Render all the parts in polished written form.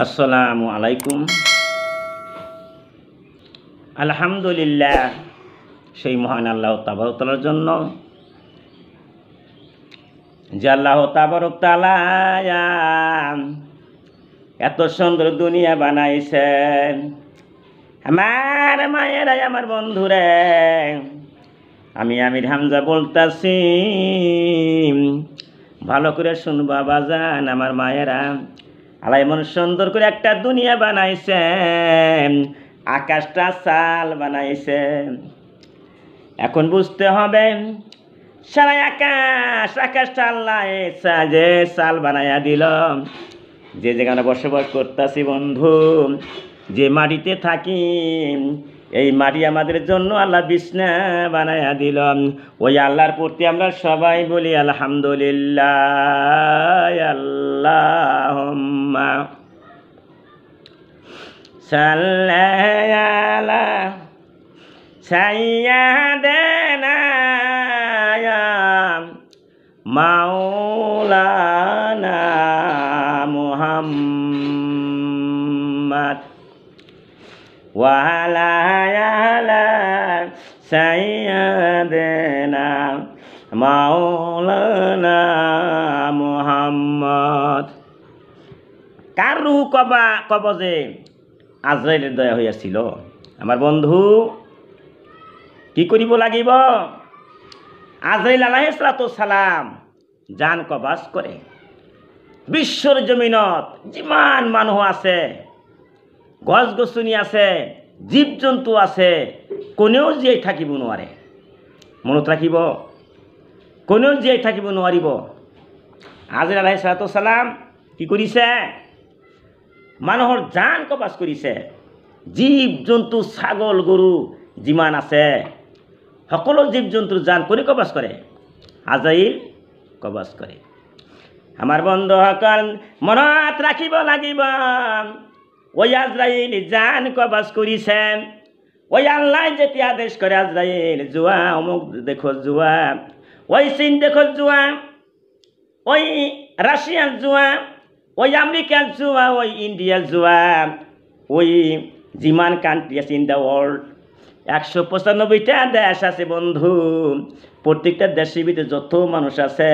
আসসালামু আলাইকুম। আলহামদুলিল্লাহ, সেই মহান আল্লাহ তাবারক তাআলার জন্য যে আল্লাহ তাবারক তাআলা এত সুন্দর দুনিয়া বানাইছেন। আমার মায়েরা, আমার বন্ধুরে, আমি আমির হামজা বলতাছি, ভালো করে শুনবা বাজান আমার মায়েরা। আল্লাহ এমন সুন্দর করে একটা দুনিয়া বানাইছেন, আকাশটা চাল বানাইছেন। এখন বুঝতে হবে সারা আকাশটা আল্লাহ যে চাল বানাইয়া দিল, যে যেখানে বসবাস করতেছি বন্ধু, যে মাটিতে থাকি, এই মাটি আমাদের জন্য আল্লাহ বিছনা বানাইয়া দিল। ওই আল্লাহর প্রতি আমরা সবাই বলি আলহামদুলিল্লাহ। আল্লাহুম্মা সাল্লি আলা সাইয়্যিদিনা মাওলানা মুহাম্মদ ওয়া আলা সাইয়্যিদিনা মাওলানা মুহাম্মদ। কার রূহ কবজে আজরাইলের দয়া হইয়াছিল। আমার বন্ধু, কি করিব লাগিব? আজরাইল আলাইহিস সালাম জান কবাজ করে। বিশ্বর জমিনত যিমান মানুহ আছে, গছ গছনি আছে, জীব জন্তু আছে, কোনেও জীয়াই থাকিব নোৱাৰে। মনত ৰাখিব, কোনেও জীয়াই থাকিব নোৱাৰিব। আজরাইল আলাইহিস সালাম কি কৰিছে? মানুহৰ জান কবাজ কৰিছে। জীৱ জন্তু, ছাগল গৰু যিমান আছে, সকলো জীৱ জন্তুৰ জান কৰি কবাজ কৰে। আজরাইল কবাজ কৰে। আমাৰ বন্ধুসকল, মনত ৰাখিব লাগিব, ওই আজরাইল জান কবাজ কৰিছে। ওই আল্লাহ যেতিয়া আদেশ কৰে, আজরাইল যোৱা, অমুক দেশত যোৱা, ওই চীন দেশত যোৱা, ওই রাশিয়াত যোৱা, ওই আমেরিকাত যোৱা, ওই ইন্ডিয়াত যোৱা, ওই যিমান কান্ট্রি আছে ইন দ্য ওয়ার্ল্ড, 195টা দেশ আছে বন্ধু। প্রত্যেকটা দেশের ভিতরে যত মানুষ আছে,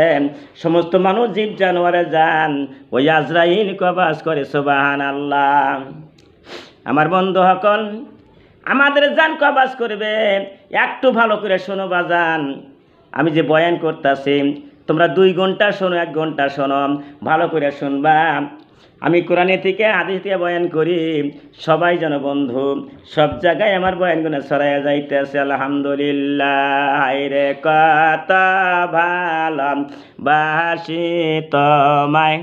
সমস্ত মানুষ জীব জানোয়ারে যান ওই আজরাইল কবাজ করে। সুবহানাল্লাহ। আমার বন্ধু সকল, আমাদের জান কবাজ করবে। একটু ভালো করে শোনো বাজান, আমি যে বয়ান করতেছি, তোমরা 2 ঘন্টা শোনো, 1 ঘন্টা শোনো, ভালো করে শুনবা। আমি কোরআনে থেকে হাদিস থেকে বয়ান করি, সবাই যেন বন্ধু সব জায়গায় আমার বয়ানগুলো ছড়াইয়া যাইতেছে। আলহামদুলিল্লাহ। রে কত ভালো বাসি তোমায়,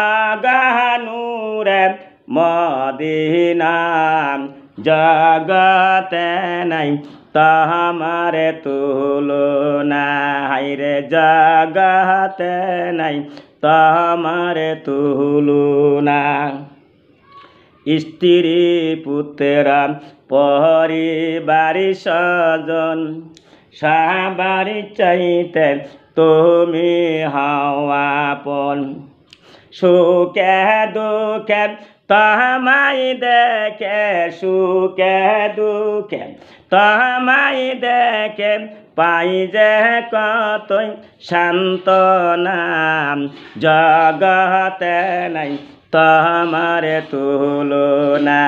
আগানুরে মদিনা, জগতে নাই তাহামারে তুলনা। রে জগতে নাই তাহামারে তুলনা। স্ত্রী পুত্রা পরিবারি স্বজন, সবারি চাইতে তুমি হওয়া আপন। সুখে দুঃখে তোমায় দেখে, সুখে দুঃখে তোমায় দেখে, পাই যে কতই সান্ত্বনা। জগতে নাই তোমারে তুলনা।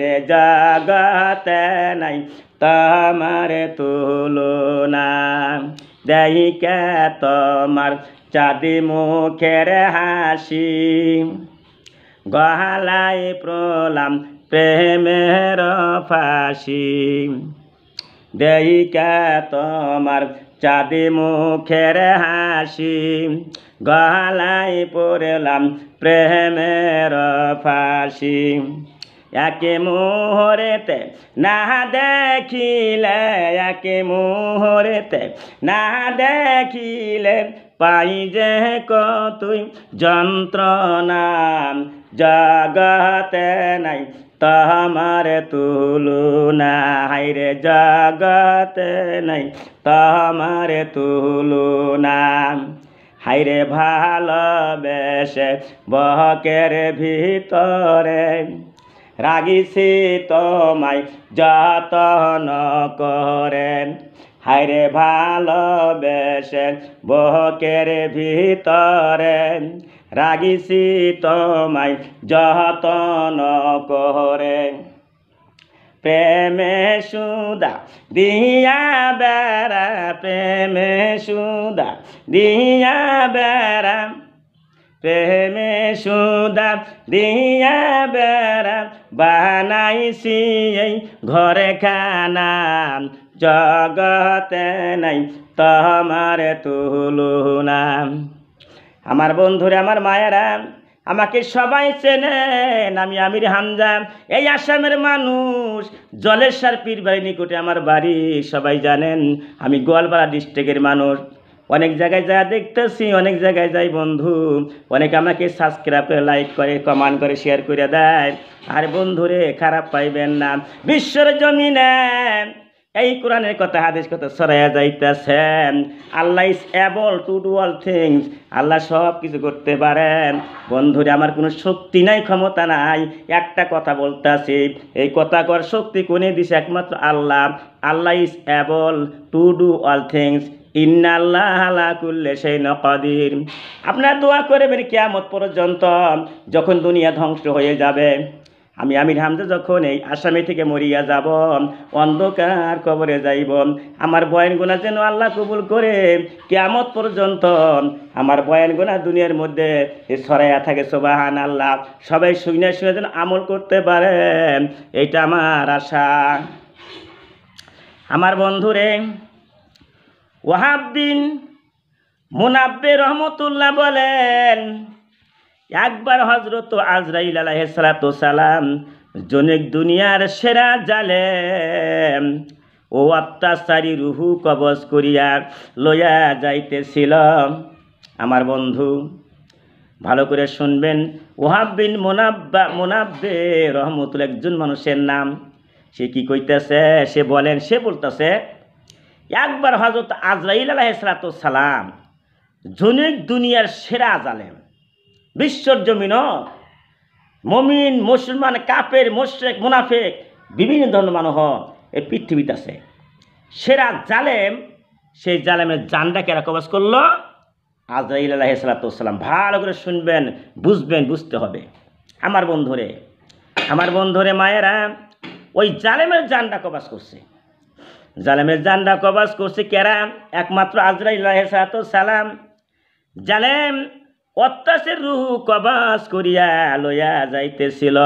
রে জগতে নাই তোমারে তুলনা। দেখে তোমার চাঁদি মুখের হাসি, গলায় প্রলাম প্রেমের ফাঁসি। দেখে তোমার চাঁদি মুখের হাসি, গলায় পড়লাম প্রেমের ফাঁসি। একে মুহূর্তে না দেখিলে, একে মুহূর্তে না দেখিলে, পাই যে কতই যন্ত্রণা। জগতে নাই তোমারে তুলনা। রে জগতে নাই তোমারে তুলনা। হাইরে ভালোবেসে বহকের ভিতরে রাগিছি তোমায় যতন করে হাইরে ভালোবেসে বহকের ভিতরে রাগিছি তোমায় যতন করে প্রেমে সুদা দিয়া বেড়া প্রেমে সুদা দিয়া বেড়া প্রেমে সুদা দিয়া বেড়া বানাইছি এই ঘরে খানা জগতে নাই তোমার তুলনা আমার বন্ধুরা আমার মায়েরা আমাকে সবাই চেনেন আমি আমির হামজা এই আসামের মানুষ জলেশ্বর পীরবাড়ির নিকটে আমার বাড়ি সবাই জানেন আমি গোয়ালপাড়া ডিস্ট্রিক্টের মানুষ অনেক জায়গায় যা দেখতেছি অনেক জায়গায় যাই বন্ধু অনেকে আমাকে সাবস্ক্রাইব করে লাইক করে কমেন্ট করে শেয়ার করে দেয় আর বন্ধুরে খারাপ পাইবেন না বিশ্বর জমিনে এই কোরআনের কথা হাদিস কথা ছড়াইয়া যাইতেছেন Allah is able to do all things আল্লাহ সব কিছু করতে পারেন বন্ধুরে আমার কোনো শক্তি নাই ক্ষমতা নাই একটা কথা বলতেছি এই কথা কর শক্তি কোনে দিছে একমাত্র আল্লাহ Allah is able to do all things ইন্নাল্লাহ আলা কুল্লি শাইইন কাদির আপনারা দোয়া করবেন কিয়ামত পর্যন্ত যখন দুনিয়া ধ্বংস হয়ে যাবে আমি আমির হামজা যখন এই আসামি থেকে মরিয়া যাব অন্ধকার কবরে যাইব আমার বয়ান গুনাহ যেন আল্লাহ কবুল করে কিয়ামত পর্যন্ত আমার বয়ান গুনাহ দুনিয়ার মধ্যে ছড়াইয়া থাকে সুবহানাল্লাহ সবাই শুনে শুনে যেন আমল করতে পারে এইটা আমার আশা আমার বন্ধুরে ওয়াহাব বিন মুনাব্বির রহমতুল্লাহ বলেন একবার হযরত আজরাইল আলাইহিস সালাতু সালাম জনক দুনিয়ার সেরা জালেম ও অত্যাচারী রুহু কবজ করিয়া লইয়া যাইতেছিল আমার বন্ধু ভালো করে শুনবেন ওয়াহাব বিন মুনাব্বির রহমতুল্লাহ একজন মানুষের নাম সে কি কইতেছে সে বলতেছে একবার হযরত আজরাইল আলাইহিস সালাতু সালাম জনক দুনিয়ার সেরা জালেম বিশ্বর জমিন মমিন মুসলমান কাফের মুশরিক মুনাফিক বিভিন্ন ধরনের মানুষ এই পৃথিবীতে আছে সেরা জালেম সেই জালেমের জানটা কেরা কবজ করলো আজরাইল আলাইহিস সালাতু সালাম ভালো করে শুনবেন বুঝবেন বুঝতে হবে আমার বন্ধুরে মায়েরা ওই জালেমের জানটা কবজ করছে জালেমের জানটা কবজ করছে কেরা একমাত্র আজরাইল আলাইহিস সালাতু সালাম জালেম অত্যাচার রুহু কবজ করিয়া লইয়া যাইতেছিল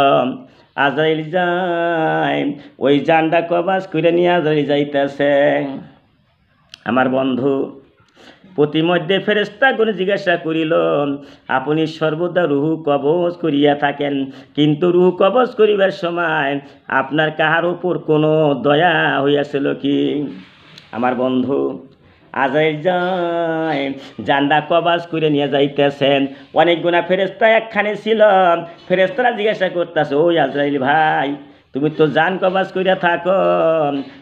আজরাইল যায় ওই জানটা কবজ করে নিয়ে আজরাইল যাইতেছে আমার বন্ধু প্রতিমধ্যে ফেরেশতাগণ জিজ্ঞাসা করিল আপনি সর্বদা রুহু কবজ করিয়া থাকেন কিন্তু রুহু কবজ করিবার সময় আপনার কাহার উপর কোনো দয়া হইয়াছিল কি আমার বন্ধু আজরাইল যায় জানটা কবজ করে নিয়ে যাইতেছেন অনেকগুনা ফেরেশতা একখানে ছিল ফেরেশতারা জিজ্ঞাসা করতেছে ওই আজরাইল ভাই তুমি তো জান কবজ করিয়া থাকো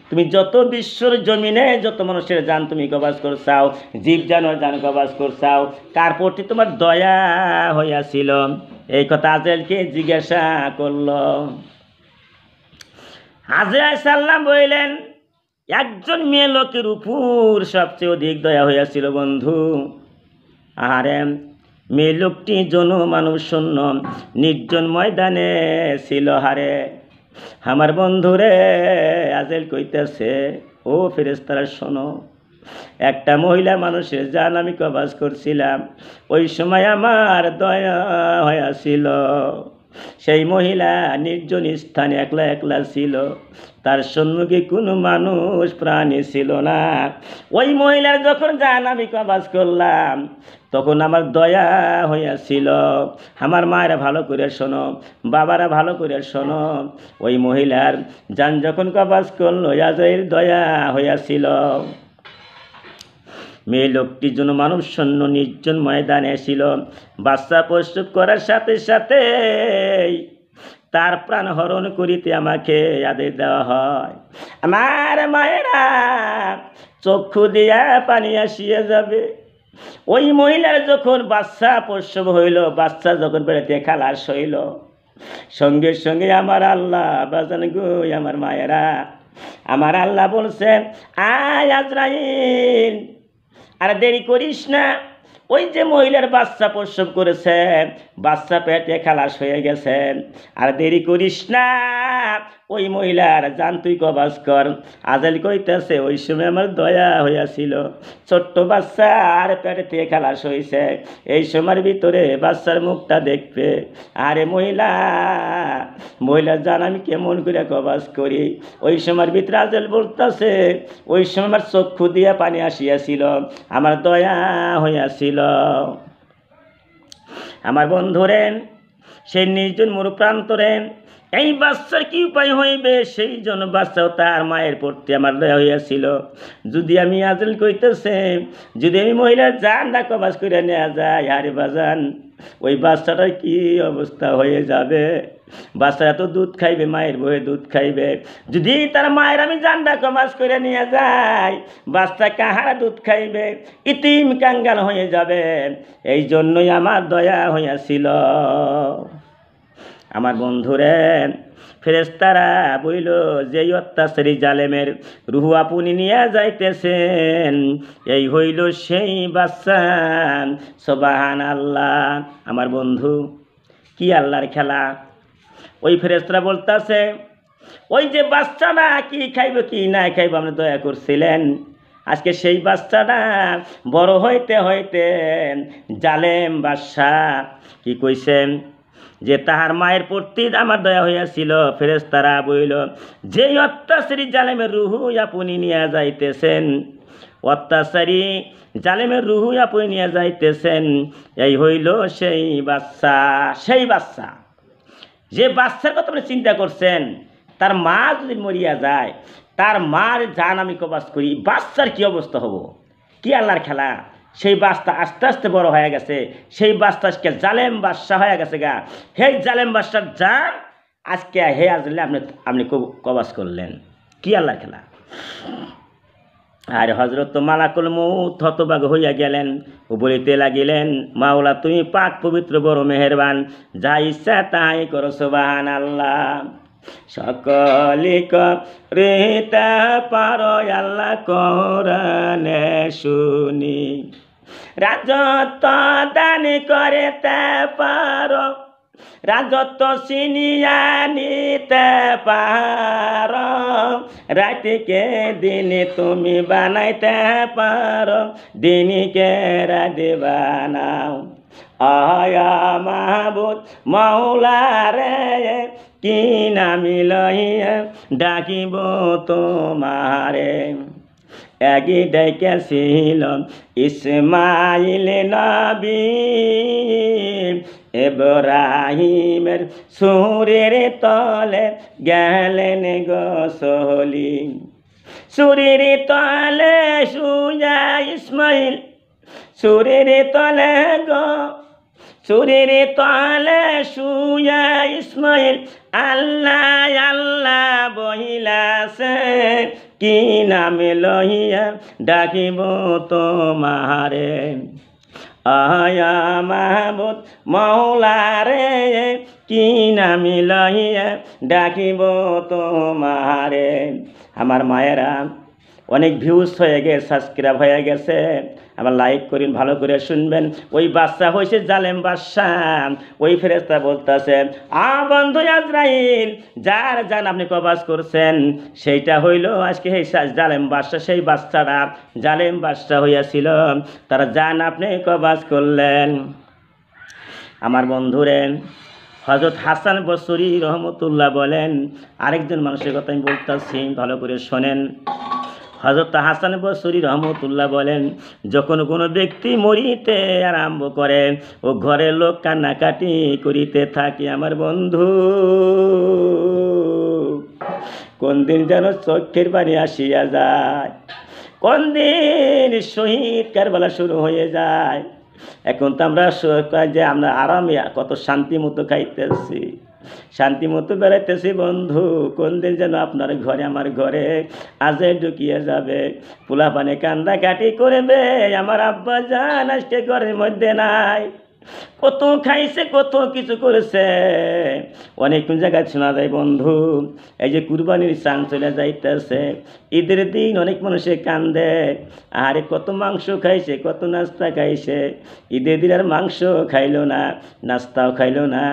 তুমি যত বিশ্বর জমিনে যত মানুষের জান তুমি কবজ করছাও জীব জানোয়ার জান কবজ করছাও কার প্রতি তোমার দয়া হইয়াছিল এই কথা আজরাইলকে জিজ্ঞাসা করল আজরাইল সাল্লাম বললেন একজন মেয়ে লোকের উপর সবচেয়ে অধিক দয়া হইয়াছিল বন্ধু আহারে মেয়ে লোকটি মানুষ শূন্য নির্জন ময়দানে ছিল হারে আমার বন্ধুরে আজরাইল কইতেছে ও ফেরেশতারা শোনো একটা মহিলা মানুষের জান আমি কবজ করছিলাম ওই সময় আমার দয়া হইয়াছিল সেই মহিলা নির্জন স্থানে একলা একলা ছিল তার সম্মুখে কোনো মানুষ প্রাণী ছিল না ওই মহিলার যখন জান আমি কবজ করলাম তখন আমার দয়া হইয়াছিল আমার মায়েরা ভালো করে শোনো বাবারা ভালো করে শোনো ওই মহিলার জান যখন কবজ করলো আজরাইল দয়া হইয়াছিল মেয়ে লোকটির জন্য মানুষ শূন্য নির্জন ময়দানে ছিল বাচ্চা প্রসব করার সাথে সাথে তার প্রাণ হরণ করিতে আমাকে আদেশ দেওয়া হয় আমার মায়েরা চক্ষু দিয়া পানি আসিয়া যাবে ওই মহিলার যখন বাচ্চা প্রসব হইল, বাচ্চা যখন পেটে খালাস হইল, সঙ্গে সঙ্গে আমার আল্লাহ বাজান গো, আমার মায়েরা, আমার আল্লাহ বলছে, আয় আজরাইল, আর দেরি করিস না। ওই যে মহিলার বাচ্চা প্রসব করেছে, বাচ্চা পেটে খালাস হয়ে গেছে, আর দেরি করিস না, ওই মহিলার জান তুই কবাজ কর। আজাল কইতেছে, ওই সময় আমার দয়া হইয়াছিল, ছোট্ট বাচ্চা আর পেটে থেকে খালাস হয়েছে, এই সময়ের ভিতরে বাচ্চার মুখটা দেখবে। আরে মহিলার জান আমি কেমন করে কবাজ করি। ওই সময়ের ভিতরে আজাল বলতেছে, ওই সময় আমার চক্ষু দিয়া পানি আসিয়াছিল, আমার দয়া হইয়াছিল। আমার বন্ধুরে, সেই নির্জন মরুপ্রান্তরে এই বাচ্চার কি উপায় হইবে, সেই জন্য বাচ্চাও তার মায়ের প্রতি আমার দয়া হইয়াছিল। যদি আমি আজল কইতেছে, যদি আমি মহিলার জানটা কবাজ করে নেওয়া যায়, আরে বাজান ওই বাচ্চাটার কি অবস্থা হয়ে যাবে। বাচ্চারা তো দুধ খাইবে, মায়ের বয়ে দুধ খাইবে। যদি তার মায়ের আমি জানটা কবাজ করে নিয়ে যাই, বাচ্চা কাহারা দুধ খাইবে, ইতিম কাঙ্গাল হয়ে যাবে। এই জন্যই আমার দয়া হইয়াছিল। আমার বন্ধুরে, ফেরেশতারা বইল, যেই অত্যাচারী জালেমের রুহু আপনি নিয়ে যাইতেছেন, এই হইল সেই বাচ্চা। সুবহানাল্লাহ। আমার বন্ধু, কি আল্লাহর খেলা। ওই ফেরেশতারা বলতেছে, ওই যে বাচ্চাটা কি খাইব কি না খাইব আপনি দয়া করছিলেন, আজকে সেই বাচ্চাটা বড় হইতে হইতে জালেম বাদশাহ কি কইছেন, যে তাহার মায়ের প্রতি আমার দয়া হইয়াছিল। ফেরেশতারা বইল, যেই অত্যাচারী জালেমের রুহু আপনি নিয়ে যাইতেছেন, অত্যাচারী জালেমের রুহু আপনি নিয়ে যাইতেছেন, এই হইল সেই বাচ্চা। সেই বাচ্চা, যে বাচ্চার কথা আপনি চিন্তা করছেন, তার মা যদি মরিয়া যায়, তার মার জান আমি কবাজ করি, বাচ্চার কি অবস্থা হবো। কি আল্লাহর খেলা। সেই বাচ্চা আস্তে আস্তে বড় হয়ে গেছে, সেই বাচ্চা আজকে জালেম বাদশা হয়ে গেছে গা। হে জালেম বাদশার জান আজকে হে আসলে আপনি কবাজ করলেন। কি আল্লাহর খেলা। আর হজরত মালাকুল মউত হতবাগ হইয়া গেলেন, ও বলিতে লাগিলেন, মাওলা তুমি পাক পবিত্র বড় মেহেরবান, যা ইচ্ছা তাই করো। সুবহানাল্লাহ। সকলি করিতে পারো আল্লাহ কোরআনে শুনি, রাজত্ব দান করিতে পারো, রাজত্ব ছিনিয়া নিতে পারো, রাতকে দিন তুমি বানাইতে পারো, দিনকে রাত বানাও। আয়া মাহবুদ মাওলা রে, কি নামি লইয়া ডাকিব তোমারে। একই ডেকেছিল ইসমাইল নবী, ইব্রাহিমের সুরের তলে গেলেন গোসলি। সুরের তলে শুয়া ইসমাইল, সুরের তলে গো, সুরের তলে শুয়া ইসমাইল, আল্লাহ আল্লাহ বহিলাছে, কি নামে লইয়া ডাকিব তোমারে। আয়া মাহবুদ মাওলা রে, কি নামে লইয়া ডাকিব তোমারে। আমার মায়েরা, অনেক ভিউজ হয়ে গেছে, সাবস্ক্রাইব হয়ে গেছে, আমার লাইক করিন, ভালো করে শুনবেন। ওই বাচ্চা হয়েছে জালেম বাদশাহ। ওই ফেরেশতা বলতেছে, বন্ধু আজরাইল, যার জান আপনি কবাজ করছেন, সেইটা হইল আজকে এই জালেম বাদশাহ। সেই বাচ্চারা জালেম বাদশাহ হইয়াছিল, তারা জান আপনি কবাজ করলেন। আমার বন্ধুরে, হযরত হাসান বসরি রহমতুল্লাহ বলেন, আরেকজন মানুষের কথা আমি বলতেছি, ভালো করে শোনেন। হযরত হাসান বসরি রহমতুল্লাহ বলেন, যখন কোনো ব্যক্তি মরিতে আরম্ভ করে, ও ঘরের লোক কান্নাকাটি করিতে থাকে, আমার বন্ধু কোন দিন যেন চোখের পানি আসিয়া যায়, কোন দিন শহীদ কারবালা শুরু হয়ে যায়। এখন তো আমরা যে আমরা আরামে কত শান্তি মতো খাইতেছি, শান্তি মতো বেড়াইতেছি বন্ধু। কোন দিন যেন আপনার ঘরে আমার ঘরে আজে ঢুকিয়ে যাবে, পোলা পানে কান্দা কাটি করবে, আমার আব্বা জান আজকে ঘরের মধ্যে নাই। কত খাইছে, কত কিছু করেছে, অনেক জায়গায় শোনা যায় বন্ধু। এই যে কুরবানির চান চলে যাইতেছে, ঈদের দিন অনেক মানুষে কান্দে, আরে কত মাংস খাইছে, কত নাস্তা খাইছে, ঈদের দিন আর মাংস খাইলো না, নাস্তাও খাইলো না,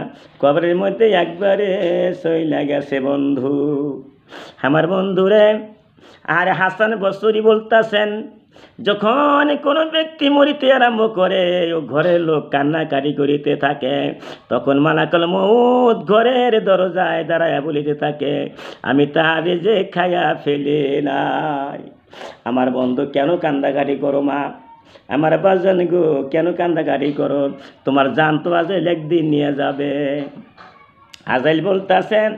কবরের মধ্যে একবারে চইলা গেছে বন্ধু। আমার বন্ধুরে আর হাসান বসরি বলতেছেন, যখন কোনো ব্যক্তি মরিতে আরম্ভ করে ও ঘরের লোক কান্নাকাটি করিতে থাকে, তখন মালাকুল মউত ঘরের দরজায় দাঁড়ায় বলিতে থাকে, আমি তাহার যে খাইয়া ফেলে নাই। আমার বন্ধু কেন কান্দাকাটি করো মা, আমার বাজান গো কেন কান্দাকাটি করো, তোমার জান তো আজাইল একদিন নিয়ে যাবে। আজাইল বলতেছেন,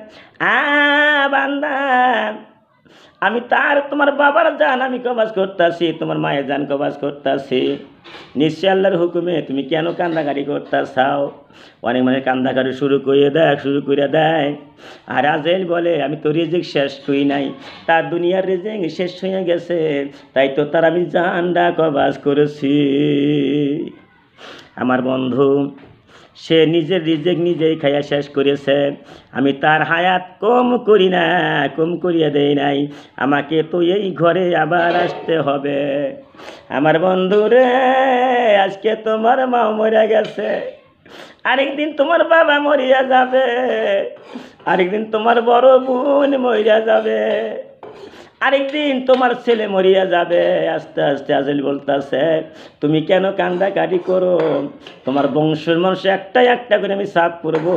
বান্দা আমি তার তোমার বাবার জান আমি কবাজ করতেছি, তোমার মায়ের জান কবাজ করতেছি, নিশ্চয় আল্লাহর হুকুমে তুমি কেন কান্দাকাটি করতেছাও। অনেক মানে কান্দাকাটি শুরু করে দেয়। আর আজাইল বলে, আমি তো রিজিক শেষ করি নাই, তার দুনিয়ার রিজিক শেষ হয়ে গেছে, তাই তো তার আমি জানটা কবাজ করেছি। আমার বন্ধু সে নিজের রিজিক নিজেই খাইয়া শেষ করেছে, আমি তার হায়াত কম করি না, কম করিয়া দেই নাই, আমাকে তো এই ঘরে আবার আসতে হবে। আমার বন্ধু রে, আজকে তোমার মা মরে গেছে, আরেকদিন তোমার বাবা মরিয়া যাবে, আরেকদিন তোমার বড় বোন মরিয়া যাবে, আরেকদিন তোমার ছেলে মরিয়া যাবে। আস্তে আস্তে আজাইল বলতেছে, তুমি কেন কান্দাকাটি করো, তোমার বংশের মানুষ একটা একটা করে আমি সাফ করবো,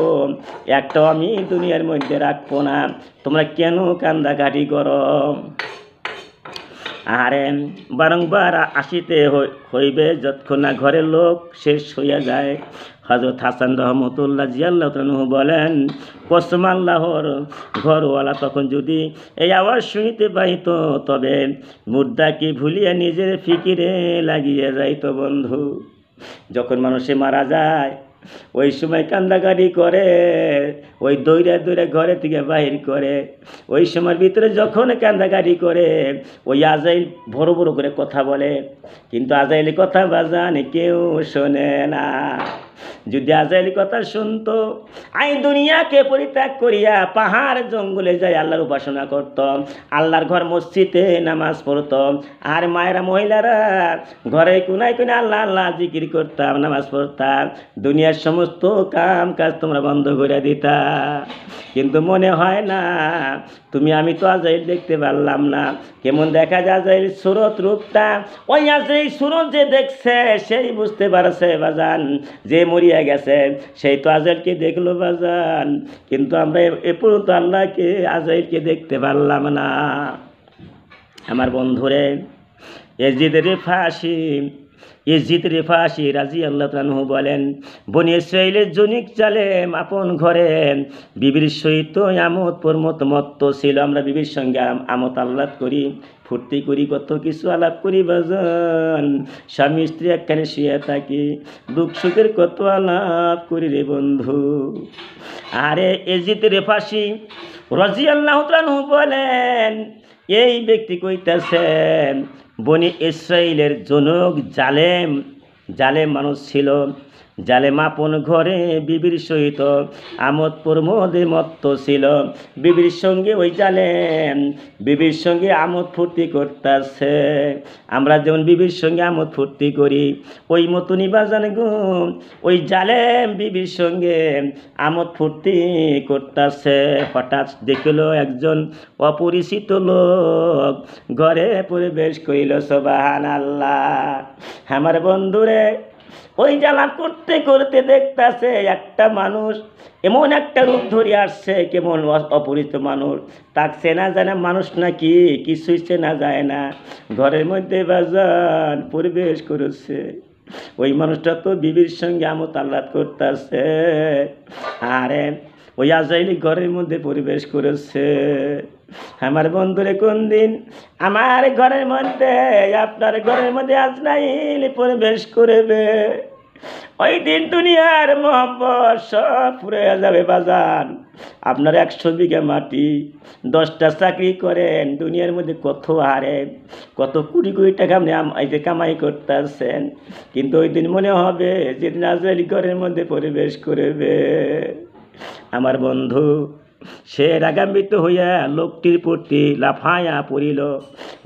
একটাও আমি দুনিয়ার মধ্যে রাখবো না, তোমরা কেন কান্দাকাটি করো। আরে বারংবার আসিতে হইবে যতক্ষণ না ঘরের লোক শেষ হইয়া যায়। হযরত হাসান রহমতুল্লাহ জিয়াল্লাহ তাআলা বলেন, কসম আল্লাহর, ঘরওয়ালা তখন যদি এই আওয়াজ শুনিতে পাইত, তবে মুর্দাকে ভুলিয়া নিজের ফিকিরে লাগিয়ে যাইত বন্ধু। যখন মানুষে মারা যায় ওই সময় কান্দাকাটি করে, ওই দৌড়া ঘরে থেকে বাহির করে, ওই সময়ের ভিতরে যখন কান্দাকাটি করে ওই আজাইল বড় বড় করে কথা বলে, কিন্তু আজাইলের কথা বাজান কেউ শোনে না। যদি আজাইল কথা শুনতো, আই দুনিয়াকে পরিত্যাগ করিয়া পাহাড় জঙ্গলে যাই আল্লাহর উপাসনা করত, আল্লাহর ঘর মসজিদে নামাজ পড়ত, আর মায়েরা মহিলারা ঘরে কোনায় কোনায় আল্লাহ আল্লাহ জিকির করতাম, নামাজ পড়তাম, দুনিয়ার সমস্ত কাম কাজ তোমরা বন্ধ করে দিতা। কিন্তু মনে হয় না, তুমি আমি তো আজাইল দেখতে পারলাম না, কেমন দেখা যায় আজাইল সুরত রূপটা, ওই আজাইল সুরত যে দেখছে সেই বুঝতে পারছে বাজান, যে মরিয়া গেছে সেই তো আজাইলকে দেখলো বাজান, কিন্তু আমরা এ পর্যন্ত আল্লাহকে আজাইলকে দেখতে পারলাম না। আমার বন্ধুরে, ইয়াজিদ রিফাসি রাদিয়াল্লাহু তাআলা বলেন, বনি ইসরাঈলের জনিক জালেম আপন ঘরে বিবির সহিত আমোদ প্রমোদ মত্ত ছিল। আমরা বিবির সঙ্গে আমোদ আহ্লাদ করি, ফুর্তি করি, কত কিছু আলাপ করি বাজান, স্বামী স্ত্রী একখানে শুয়ে থাকি, দুঃখ সুখের কত আলাপ করি রে বন্ধু। আরে ইয়াজিদ রিফাসি রাদিয়াল্লাহু তাআলা বলেন, এই ব্যক্তি কইতাছেন, বনি ইসরাঈলের জনক জালেম মানুষ ছিল, জালেম আপন ঘরে বিবির সহিত আমোদ প্রমোদে মত্ত ছিল, বিবির সঙ্গে ওই জালেম বিবির সঙ্গে আমোদ ফুর্তি করতেছে। আমরা যেমন বিবির সঙ্গে আমোদ ফুর্তি করি, ওই মতনই বাজান গো ওই জালেম বিবির সঙ্গে আমোদ ফুর্তি করতেছে। হঠাৎ দেখিল একজন অপরিচিত লোক ঘরে প্রবেশ করিল। সুবহানাল্লাহ। আমার বন্ধুরে, ওই জ্বালা করতে করতে দেখতেছে একটা মানুষ এমন একটা রূপ ধরে আসছে, কেমন অপরিচিত মানুষ, তাক চেনা যায় না, মানুষ নাকি কিছুই চেনা যায় না, ঘরের মধ্যে বাজান প্রবেশ করেছে। ওই মানুষটা তো বিবির সঙ্গে আমোদ আহ্লাদ করতেছে, আরে ওই আজাইল ঘরের মধ্যে প্রবেশ করেছে। আমার বন্ধুরে, কোন দিন আমার ঘরের মধ্যে আপনার ঘরের মধ্যে আজরাইল প্রবেশ করবে, ওই দিন দুনিয়ার মোহাম্মদ সব পুড়ে যাবে বাজান। আপনার 100 বিঘা মাটি, 10টা চাকরি করেন, দুনিয়ার মধ্যে কত হারেন, কত কোটি কোটি টাকা আপনি এই যে কামাই করতেছেন, কিন্তু ওই দিন মনে হবে যেদিন আজরাইল ঘরের মধ্যে প্রবেশ করবে, আমার বন্ধু সে রাগান্বিত হইয়া লোকটির প্রতি লাফাইয়া পড়িল।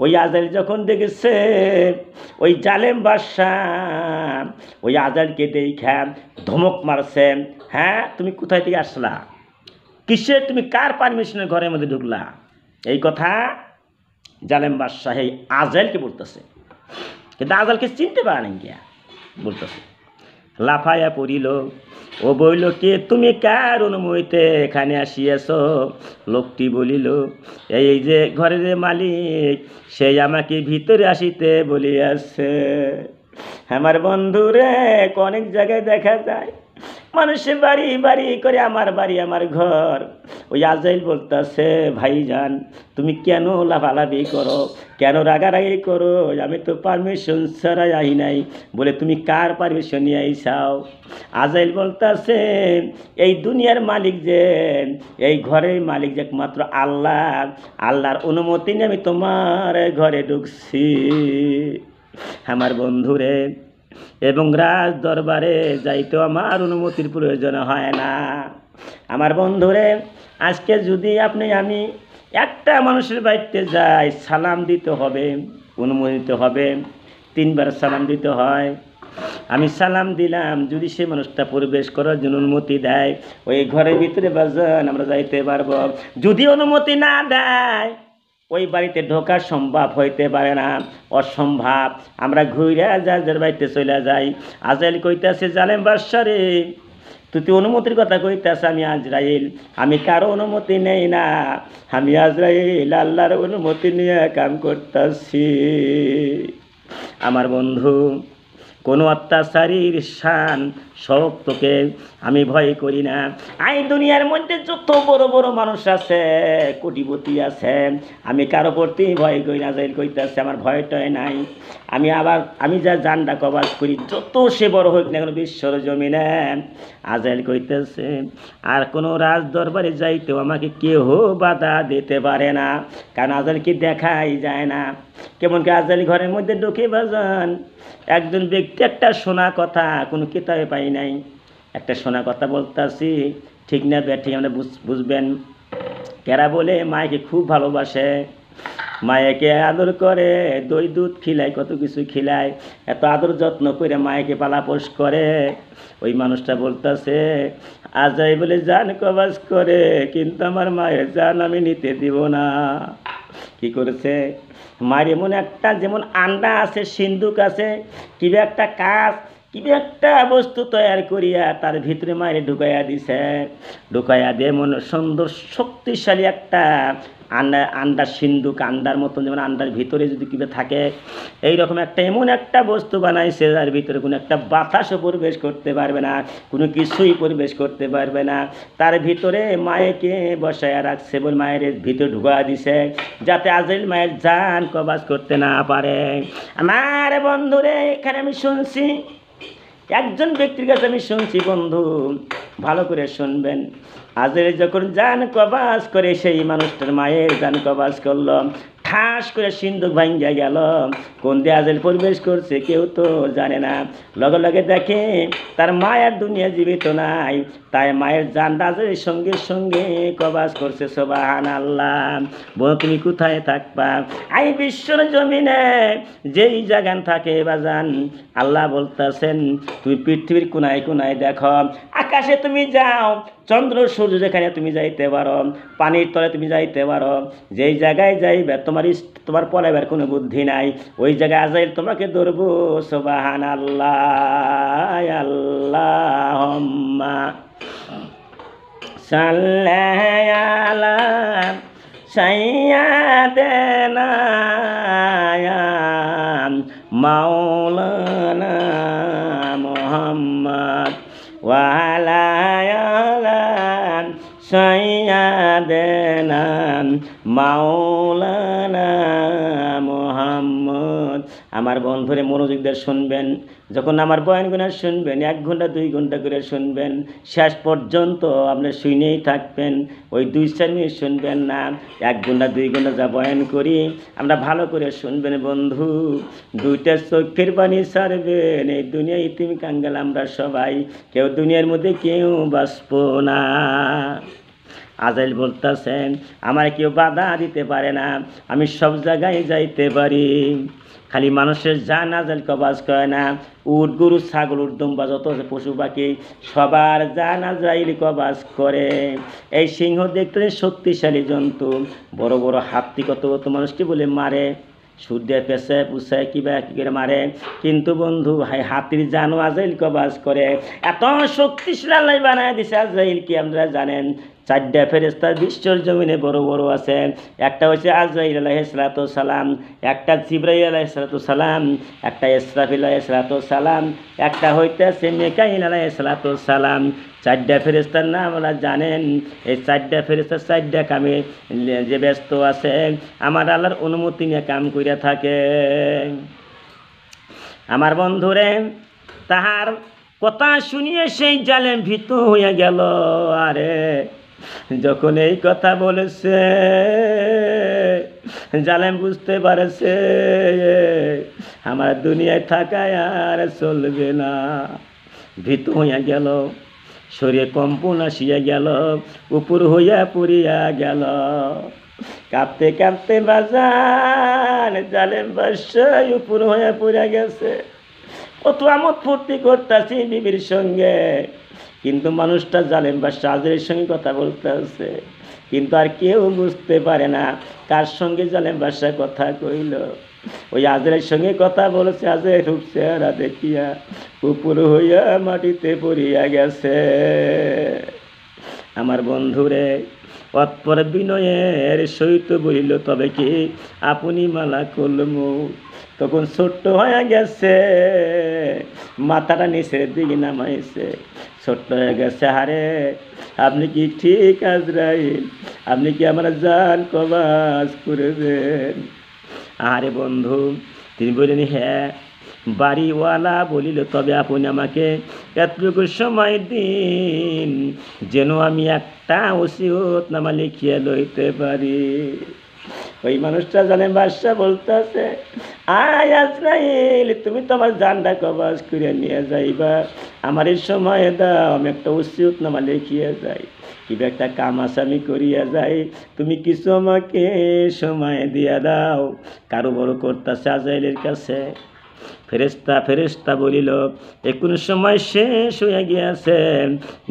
ওই আজাইল যখন দেখেছে ওই জালেম বাদশাহ ওই আজাইলকে দেখা ধমক মারছে, হ্যাঁ তুমি কোথায় থেকে আসলা, কিসের, তুমি কার পারমিশনের ঘরের মধ্যে ঢুকলা, এই কথা জালেম বাদশাহ এই আজাইলকে বলতেছে। কিন্তু আজাইলকে চিনতে পারে না গিয়া বলতেছে, লাফাইয়া পড়িল। ও বইল, কে তুমি, কার অনুমতিতে এখানে আসিয়াছ? লোকটি বলিল, এই যে ঘরের মালিক, সেই আমাকে ভিতরে আসিতে বলিয়াছে। আমার বন্ধুরে অনেক জায়গায় দেখা যায় মানুষের বাড়ি বাড়ি করে, আমার বাড়ি আমার ঘর। ওই আজাইল বলতেছে, ভাইজান তুমি কেন লাফালাফি করো, কেন রাগারাগি করো, আমি তো পারমিশন ছাড়াই আই নাই, বলে তুমি কার পারমিশন নিয়ে আইসাও? আজাইল বলতেছে, এই দুনিয়ার মালিক যে, এই ঘরের মালিক যে একমাত্র আল্লাহ, আল্লাহর অনুমতি নিয়ে আমি তোমার ঘরে ঢুকছি। আমার বন্ধুরে, এবং রাজ দরবারে যাইতে আমার অনুমতির প্রয়োজন হয় না। আমার বন্ধুরে, আজকে যদি আমি একটা মানুষের বাড়িতে যাই, সালাম দিতে হবে, অনুমতি দিতে হবে, 3 বার সালাম দিতে হয়। আমি সালাম দিলাম, যদি সে মানুষটা প্রবেশ করার জন্য অনুমতি দেয়, ওই ঘরের ভিতরে বাজান আমরা যাইতে পারবো। যদি অনুমতি না দেয়, ওই বাড়িতে ঢোকা সম্ভব হইতে পারে না, অসম্ভব। আমরা ঘুরে যার বাড়িতে চলে যাই। আজাইল কইতাছে, জালেম বাদশা রে, তুই অনুমতির কথা কইতাছে, আমি আজরাইল, আমি কারো অনুমতি নেই না, আমি আজরাইল আল্লাহর অনুমতি নিয়ে কাম করতেছি। আমার বন্ধু, কোনো অত্যাচারীর শান সব তোকে আমি ভয় করি না। এই দুনিয়ার মধ্যে যত বড় বড় মানুষ আছে, কোটিপতি আছে, আমি কারো প্রতি ভয় করি না। আজাইল কইতাছে, আমার ভয়টাই নাই। আমি যা জানডা কবাজ করি, যত সে বড় হোক না কোনো বিশ্বর জমিনে। আজাইল কইতেছে, আর কোনো রাজ দরবারে যাইতেও আমাকে কেহ বাধা দিতে পারে না, কারণ আজাইলকে দেখাই যায় না। কেমন কি আজাইল ঘরের মধ্যে ঢুকে বাজান, একজন ব্যক্তি একটা শোনা কথা কোনো কিতাবে পাই নাই, একটা শোনা কথা বলতেছি, ঠিক না ঠিক আমরা বুঝবেন। কেরা বলে মায়কে খুব ভালোবাসে, মায়েকে আদর করে, দই দুধ খিলায়, কত কিছু খিলায়, এত আদর যত্ন করে মায়েকে পালাপোষ করে। ওই মানুষটা বলতেছে, আজাই বলে জান কবাজ করে, কিন্তু আমার মায়ের জান আমি নিতে দিব না। কি করেছে, মায়ের এমন একটা, যেমন আন্ডা আছে, সিন্দুক আছে, কিবা একটা কাজ, কিবা একটা বস্তু তৈরি করিয়া তার ভিতরে মায়ের ঢুকাইয়া দিছে। ঢুকাইয়া দিয়ে মনে সুন্দর শক্তিশালী একটা আন্ডার সিন্দুক, আন্ডার মতন, যেমন আন্ডার ভিতরে যদি কিবা থাকে, এইরকম একটা এমন একটা বস্তু বানাইছে যার ভিতরে কোনো একটা বাতাসও প্রবেশ করতে পারবে না, কোনো কিছুই প্রবেশ করতে পারবে না। তার ভিতরে মায়েকে বসাইয়া রাখছে, বলে মায়ের ভিতরে ঢুকা দিছে, যাতে আজাইল মায়ের জান কবাজ করতে না পারে। আমার বন্ধুরে, এখানে আমি শুনছি, একজন ব্যক্তির কাছে আমি শুনছি, বন্ধু ভালো করে শুনবেন। আজাইল যখন জান কবাজ করে, সেই মানুষটার মায়ের জান কবাজ করলো, ঠাস করে সিন্ধুক ভাঙ্গিয়া গেল। কোন দিয়ে আজাইল প্রবেশ করছে কেউ তো জানে না। লগে লগে দেখে তার মায়ের দুনিয়া জীবিত নাই, তাই মায়ের জানটা আজাইলের সঙ্গে সঙ্গে কবাজ করছে। সুবহানাল্লাহ। বলো তুমি কোথায় থাকবা? এই বিশ্বর জমিনে যেই জাগান থাকে বাজান, আল্লাহ বলতেছেন তুমি পৃথিবীর কোনায় কোনায় দেখো, আকাশে তুমি যাও, চন্দ্র সূর্য যেখানে তুমি যাইতে পারো, পানির তলে তুমি যাইতে পারো, যেই জায়গায় যাইবে তোমার পলাইবার কোনো বুদ্ধি নাই, ওই জায়গায় আজাইল তোমাকে ধরবো। সুবহানাল্লাহ। আল্লাহুম্মা সাল্লি আলা সাইয়্যিদিনা মাওলানা মুহাম্মদ ওয়া আলা সাইয়্যিদিনা মাওলানা মুহাম্মদ আমার বন্ধুরে মনোযোগ দিয়ে শুনবেন, যখন আমার বয়ানগুলো শুনবেন 1 ঘন্টা 2 ঘন্টা করে শুনবেন, শেষ পর্যন্ত আপনি শুনেই থাকবেন। ওই 2-4 মিনিট শুনবেন না, 1 ঘন্টা 2 ঘন্টা যা বয়ান করি আমরা ভালো করে শুনবেন বন্ধু। 2টা চোখের পানি ছাড়বেন, এই দুনিয়া ইতিম কাঙ্গাল আমরা সবাই, কেউ দুনিয়ার মধ্যে কেউ বাঁচব না। আজাইল বলতেছেন আমার কেউ বাধা দিতে পারে না, আমি সব জায়গায় যাইতে পারি। খালি মানুষের জান আজাইল কবাজ করে না, উট গরু ছাগল উর্দম্বা যত পশু পাখি সবার জান আজাইল কবাজ করে। এই সিংহ দেখতে শক্তিশালী জন্তু, বড় বড় হাতি কত কত মানুষকে বলে মারে, সুর দিয়ে পেঁচে পুষে কিবা কি করে মারে, কিন্তু বন্ধু ভাই হাতির জানও আজাইল কবাজ করে। এত শক্তিশালী বানায় দিছে আজাইল কি আপনারা জানেন? 4টা ফেরেশতা বিশ্বর জমিনে বড় বড় আছে। একটা হচ্ছে আজরাইল আলাইহিস সালাতু সালাম, একটা জিবরাইল আলাইহিস সালাতু সালাম, একটা ইসরাফিল আলাইহিস সালাতু সালাম, একটা হইতেছে মিকাইল আলাইহিস সালাতু সালাম। 4টা ফেরেশতার নাম আপনারা জানেন। এই 4টা ফেরেশতা 4টা কামে যে ব্যস্ত আছে, আমার আল্লাহর অনুমতি নিয়ে কাম কইরা থাকে। আমার বন্ধুরে তাহার কথা শুনিয়ে সেই জালেম ভীত হইয়া গেল। আরে যখন এই কথা বলেছে জালেম বুঝতে পারেছে আমার দুনিয়ায় থাকায় আর চলবে না, ভীত হইয়া গেল, শরীরে কম্পন আসিয়া গেল, উপর হইয়া পড়িয়া গেল, কাঁপতে কাঁপতে বাজান জালেম বাদশাহ উপর হইয়া পড়িয়া গেছে। কত আমোদ ফুর্তি করতেছি বিবির সঙ্গে, কিন্তু মানুষটা জালেম বাদশাহ আজরের সঙ্গে কথা বলতে আছে, কিন্তু আর কেউ বুঝতে পারে না কার সঙ্গে জালেম বাদশাহ কথা কইল। ওই আজরের সঙ্গে কথা বলেছে, আজরের রূপ চেহারা দেখিয়া উপর হইয়া মাটিতে পড়িয়া গেছে। আমার বন্ধুরে অতপর বিনয়ের সহিত বলিল, তবে কি আপনি মালাকুল মউত। তখন ছোট্ট হয়ে গেছে, মাথাটা নিচের দিকে নামাইছে, ছোট্ট হয়ে গেছে। আরে আপনি কি ঠিক আজরাইল? আপনি কি আমার জান কবাজ করবেন? আরে বন্ধু তিনি বললেন, হ্যাঁ। বাড়িওয়ালা বলিল, তবে আপনি আমাকে এতটুকু সময় দিন যেন আমি একটা ওসিয়ত নামা লিখিয়ে লইতে পারি। ওই মানুষটা জালেম বাদশাহ বলতেছে, আয় আজরাইল, তুমি তো আমার জানটা কবাজ করে নিয়ে যাইবা, আমার এই সময় দাও, আমি একটা ওসিয়ত নামা লিখিয়ে যাই, কিবা একটা কাম আছে আমি করিয়া যাই, তুমি কিছু আমাকে সময় দিয়া দাও। কারো বড় করতেছে আজরাইলের কাছে। ফেরেশতা বলিল, এখন সময় শেষ হইয়া গিয়াছে,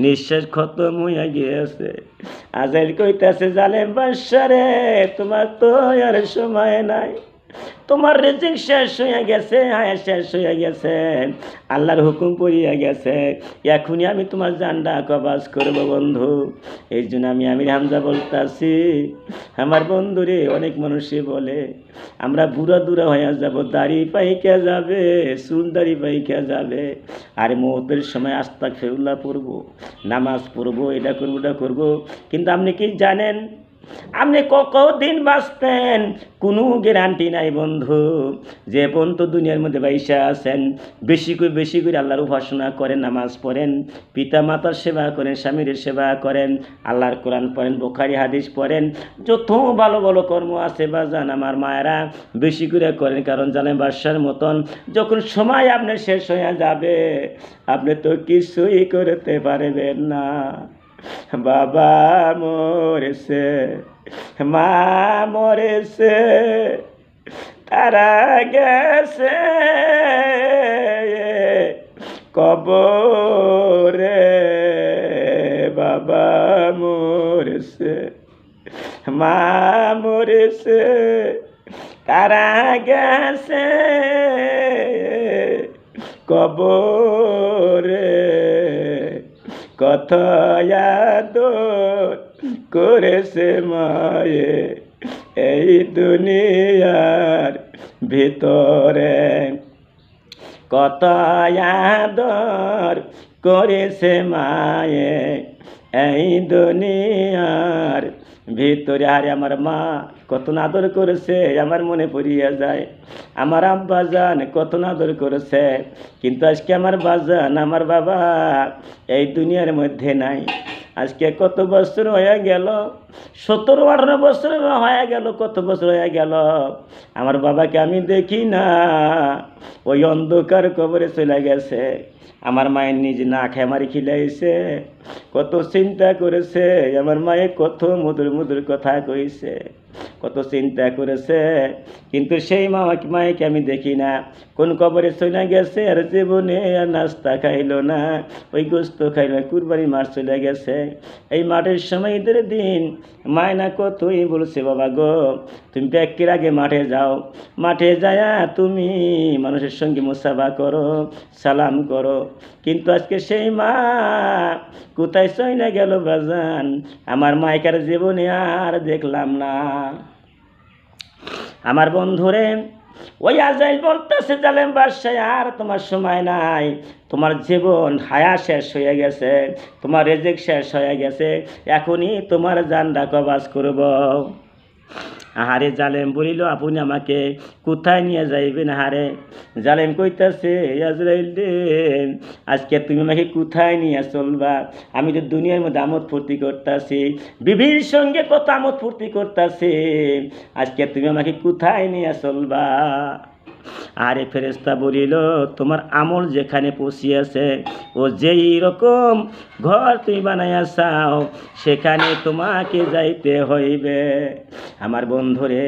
নিঃশ্বাস খতম হইয়া গিয়াছে। আজরাইল কইতাছে, জালেম বাদশাহ রে, তোমার তো আর সময় নাই, তোমার রিজিক শেষ হইয়া গেছে, হায়া শেষ হইয়া গেছে, আল্লাহর হুকুম পড়িয়া গেছে, এখনই আমি তোমার জানটা কবাজ করব বন্ধু। এই জন্য আমি আমির হামজা বলতাছি, আমার বন্ধুরে অনেক মানুষই বলে আমরা বুড়া দুরা হইয়া যাব, দাড়ি পাইকা যাবে, চুল দাড়ি পাইকা যাবে, আর মৌতের সময় আস্তাগফিরুল্লাহ পড়বো, নামাজ পড়বো, এটা করবো ওটা করবো, কিন্তু আপনি কি জানেন আপনি কতদিন বাঁচতেন কোনো গ্যারান্টি নাই বন্ধু। যে পর্যন্ত দুনিয়ার মধ্যে বাইসা আছেন, বেশি করে আল্লাহর উপাসনা করেন, নামাজ পড়েন, পিতা মাতার সেবা করেন, স্বামীর সেবা করেন, আল্লাহর কোরআন পড়েন, বুখারী হাদিস পড়েন, যত ভালো ভালো কর্ম আছে বাজান আমার মায়েরা বেশি করে করেন। কারণ জালেম বাদশার মতন যখন সময় আপনার শেষ হয়ে যাবে, আপনি তো কিছুই করতে পারবেন না। বাবা মরেছে, মা মরেছে, তারা গেছে কবরে, বাবা মরেছে, মা মরেছে, তারা গেছে কবরে, কত আদর করেছে মায়ে এই দুনিয়ার ভিতরে, কত আদর করেছে মায়ে এই দুনিয়ার ভিতরে আরে আমার মা কত আদর করেছে আমার মনে পড়িয়া যায়, আমার আব্বা জান কত আদর করেছে, কিন্তু আজকে আমার বাজান আমার বাবা এই দুনিয়ার মধ্যে নাই। আজকে কত বছর হয়ে গেল, 17-18 বছর হয়ে গেল, কত বছর হয়ে গেল আমার বাবাকে আমি দেখি না, ওই অন্ধকার কবরে চলে গেছে। আমার মায়ের নিজে না খেয়ে মারি খিলাইছে, কত চিন্তা করেছে, আমার মায়ে কত মধুর মধুর কথা কইছে, কত চিন্তা করেছে, কিন্তু সেই মায়েকে আমি দেখি না, কোন কবরে চলে গেছে, আর জীবনে আর নাস্তা খাইলো না, ওই গোস্ত খাইলো না, কুরবানি মাঠ চলে গেছে। এই মাঠের সময় ঈদের দিন মায় না কতই বলছে, বাবা গো তুমি ব্যাগের আগে মাঠে যাও, মাঠে যায়া তুমি মানুষের সঙ্গে মুসাফা করো, সালাম করো, কিন্তু আজকে সেই মা কোথায় চলে গেল বাজান, আমার মাইকার জীবনে আর দেখলাম না। আমার বন্ধুরে ওই আজাইল বলতেছে, জালেম বাদশাহ আর তোমার সময় নাই, তোমার জীবন হায়া শেষ হয়ে গেছে, তোমার রেজেক শেষ হয়ে গেছে, এখনই তোমার জানটা কবাজ করব। আহারে জালেম বলিল, আপনি আমাকে কোথায় নিয়ে যাইবেন? হারে জালেম কইতাছে, আজরাইল রে আজকে তুমি আমাকে কোথায় নিয়ে চলবা? আমি তো দুনিয়ার মধ্যে আমোদ ফুর্তি করতেছি, বিবির সঙ্গে কত আমোদ ফুর্তি করতেছি, আজকে তুমি আমাকে কোথায় নিয়ে চলবা? আরে ফেরেশতা বলিল, তোমার আমল যেখানে পৌঁছিয়াছে, ও যেই রকম ঘর তুমি বানাইয়া চাও সেখানে তোমাকে যাইতে হইবে। আমার বন্ধুরে,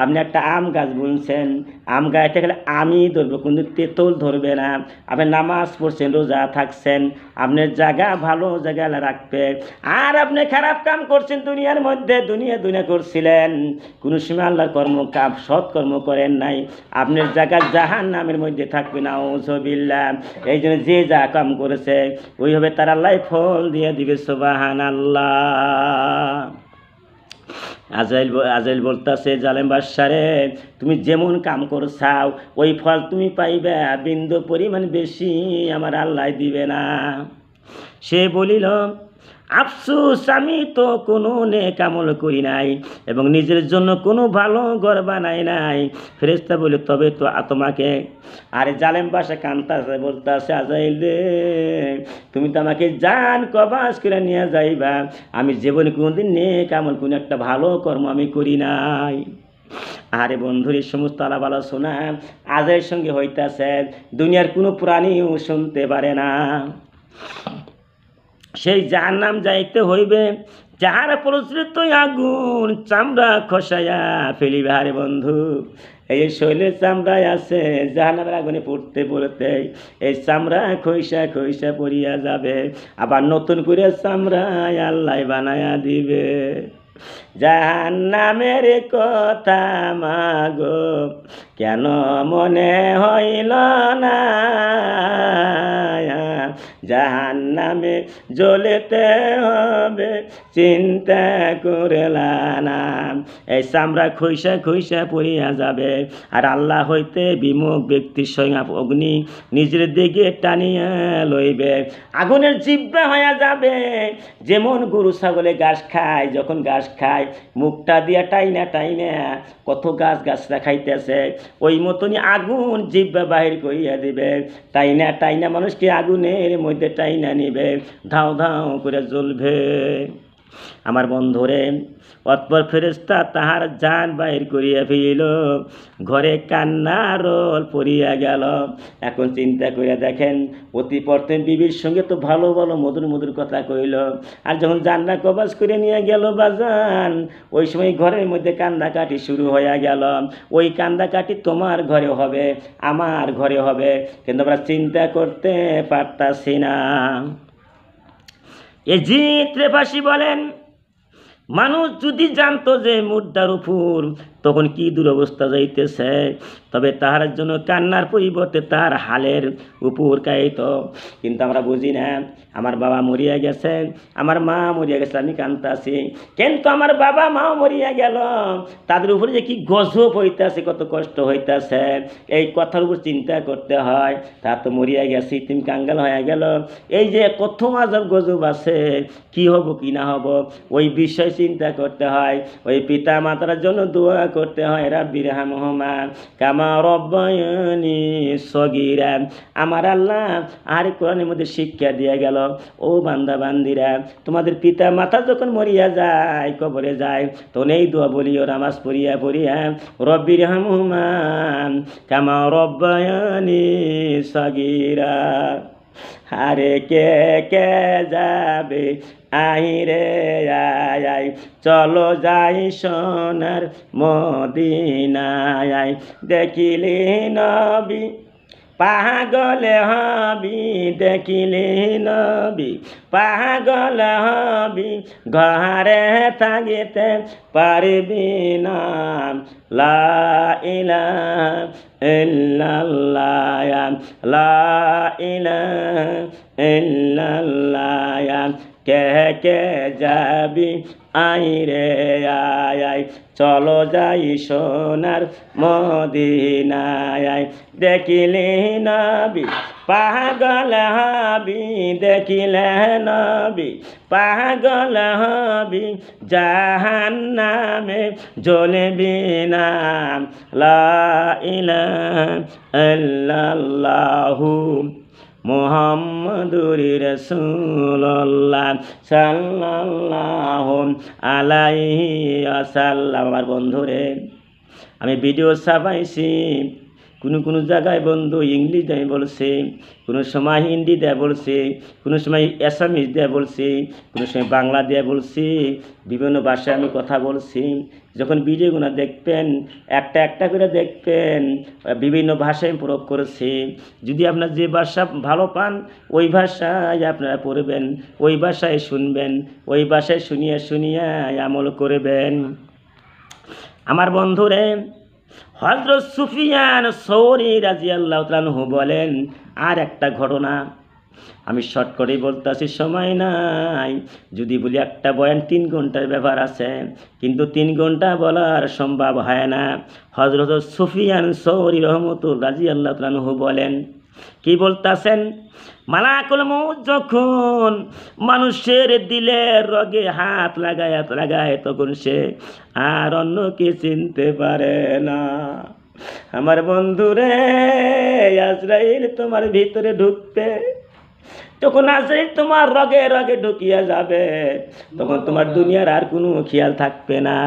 আপনি একটা আম গাছ বুনছেন, আম গাছটা গেলে আমি ধরবো, কিন্তু তেঁতুল ধরবে না। আপনি নামাজ পড়ছেন, রোজা থাকছেন, আপনার জায়গা ভালো জায়গায় রাখবে। আর আপনি খারাপ কাম করছেন দুনিয়ার মধ্যে, দুনিয়া করছিলেন, কোনো সময় আল্লাহর কাম সৎ কর্ম করেন নাই, আপনার জায়গা জাহান্নামের মধ্যে থাকবে না। ওযুবিল্লাহ। এই জন্য যে যা কাম করেছে ওইভাবে তার আল্লাহ ফল দিয়ে দিবে। সুবহানাল্লাহ। আজাইল বলতাছে, জালেম বাদশা রে তুমি যেমন কাম করছাও ওই ফল তুমি পাইবে, বিন্দু পরিমাণ বেশি আমার আল্লাহ দিবে না। সে বলিল, আফসোস আমি তো কোনো নেক আমল করি নাই এবং নিজের জন্য কোনো ভালো ঘর বানাই নাই। ফেরেশতা বলে, তবে তো তোমাকে, আরে জালেম বাসা কান্তাছে, বলতাছে, আজাইল রে তুমি তো আমাকে জান কবাজ করে নিয়ে যাইবা, আমি জীবনে কোনোদিন নেক আমল কোনো একটা ভালো কর্ম আমি করি নাই। আরে বন্ধুর এই সমস্ত আলাপ আলোচনা আজাইলের সঙ্গে হইতাছে, দুনিয়ার কোনো প্রাণীও শুনতে পারে না। সেই জাহান্নাম যাইতে হইবে, যাহার প্রচলিত আগুন চামড়া খসাইয়া ফেলিবে। আরে বন্ধু, এই শৈলের চামড়ায় আছে, জাহান্নামের আগুনে পড়তে পড়তে এই চামড়া খইসা পড়িয়া যাবে, আবার নতুন করে চামড়ায় আল্লাহ বানায়া দিবে। জাহান্নামের কথা মাগো কেন মনে হইল না, জাহান্নামে জ্বলেতে হবে চিন্তা করেলা না। এই চামড়া খইসা পড়িয়া যাবে, আর আল্লাহ হইতে বিমুখ ব্যক্তির সঙ্গে অগ্নি নিজের দিকে টানিয়া লইবে, আগুনের জিহ্বা হইয়া যাবে। যেমন গরু ছাগলে ঘাস খায়, যখন ঘাস খায় মুখটা দিয়া টাইনা কত গাছরা খাইতেছে, ওই মতনই আগুন জিহ্বা বাহির করিয়া দিবে, টাইনা মানুষকে আগুনের মধ্যে টাইনা নিবে, ধাও করে জ্বলবে। আমার বন্ধুরে, অতঃপর ফেরেশতা তাহার জান বাহির করিয়া ফেলিল, ঘরে কান্নার রোল পড়িয়া গেল। এখন চিন্তা করিয়া দেখেন, অতি প্রথম বিবির সঙ্গে তো ভালো মধুর কথা কইল, আর যখন জান্না কবাজ করে নিয়ে গেল বাজান, ওই সময় ঘরের মধ্যে কান্দাকাটি শুরু হয়ে গেল। ওই কান্দাকাটি তোমার ঘরে হবে, আমার ঘরে হবে, কিন্তু আমরা চিন্তা করতে পারতাছি না। এজিদ রেফাসি বলেন, মানুষ যদি জানতো যে মুদ্রার উপর তখন কি দুরবস্থা যাইতেছে। তবে তাহার জন্য কান্নার পরিবর্তে তার হালের উপর কায়িত। কিন্তু আমরা বুঝি না, আমার বাবা মরিয়া গেছে, আমার মা মরিয়া গেছে, আমি কান্তাছি, কিন্তু আমার বাবা মাও মরিয়া গেল, তাদের উপরে যে কি গজব হইতেছে, কত কষ্ট হইতেছে, এই কথার উপর চিন্তা করতে হয়। তা তো মরিয়া গেছি, তুমি কাঙ্গাল হয়ে গেল, এই যে কত আজব গজব আছে, কি হব কি না হব, ওই বিষয় চিন্তা করতে হয়। ওই পিতা মাতার জন্য দোয়া করতে হয়, রাব্বি রহমহুমা কামা রব্বায়ানি সগীরা। আমার আল্লাহ আর কোরআনের মধ্যে শিক্ষা দিয়ে গেল, ও বান্দা বান্দিরা, তোমাদের পিতা মাতা যখন মরিয়া যায়, কবরে যায়, তখন এই দোয়া বলিও, নামাজ পড়িয়া রব্বি রহমহুমা কামা রব্বায়ানি সগীরা। আরে কে কে যাবে আইরে আয়, চলো যাই সোনার মদিনায়, দেখিলে নবী পাগল হবি, দেখিলে নবী পাগল হবি, ঘরে থাকিতে পারবি না, লা ইলাহা ইল্লাল্লাহ, লা ইলাহা ইল্লাল্লাহ। কে কে যাবি আইরে আয়, চলো যাই সোনার মদিনায়, দেখিলে নবী পাগল হবি, দেখিলে নবী পাগল হবি, জাহান্নামে জ্বলবি না, লা ইলাহা ইল্লাল্লাহু মুহাম্মাদুর রাসূলুল্লাহ সাল্লাল্লাহু আলাইহি ওয়াসাল্লাম। আমার বন্ধুরে, আমি ভিডিও ছাপাইছি, কোনো জায়গায় বন্ধু ইংলিশ দিয়ে বলছে, কোনো সময় হিন্দি দিয়ে বলছে, কোনো সময় অ্যাসামিজ দিয়ে বলছে, কোনো সময় বাংলা দিয়ে বলছি, বিভিন্ন ভাষায় আমি কথা বলছি। যখন ভিডিওগুলো দেখবেন, একটা একটা করে দেখবেন, বিভিন্ন ভাষায় প্রয়োগ করেছি। যদি আপনার যে ভাষা ভালো পান, ওই ভাষায় আপনারা পড়বেন, ওই ভাষায় শুনবেন, ওই ভাষায় শুনিয়া আমল করবেন। আমার বন্ধুরে, হযরত সুফিয়ান সৌরি রাদিয়াল্লাহু তাআলা আনহু বলেন, আর একটা ঘটনা আমি শর্ট করে বলতেছি, সময় নাই। যদি বলি একটা বয়ান 3 ঘন্টার ব্যাপার আছে, কিন্তু 3 ঘন্টা বলার সম্ভব হয় না। হযরত সুফিয়ান সৌরি রাদিয়াল্লাহু তাআলা আনহু বলেন, কি বলতেছেন, মালাকুল মউত যখন মানুষের দিলের রগে হাত লাগায় তখন সে আর অন্যকে চিনতে পারে না। আমার বন্ধুরে, আজরাইল তোমার ভিতরে ঢুকবে, তখন আজরাইল তোমার রগে রগে ঢুকিয়া যাবে, তখন তোমার দুনিয়ার আর কোনো খেয়াল থাকবে না।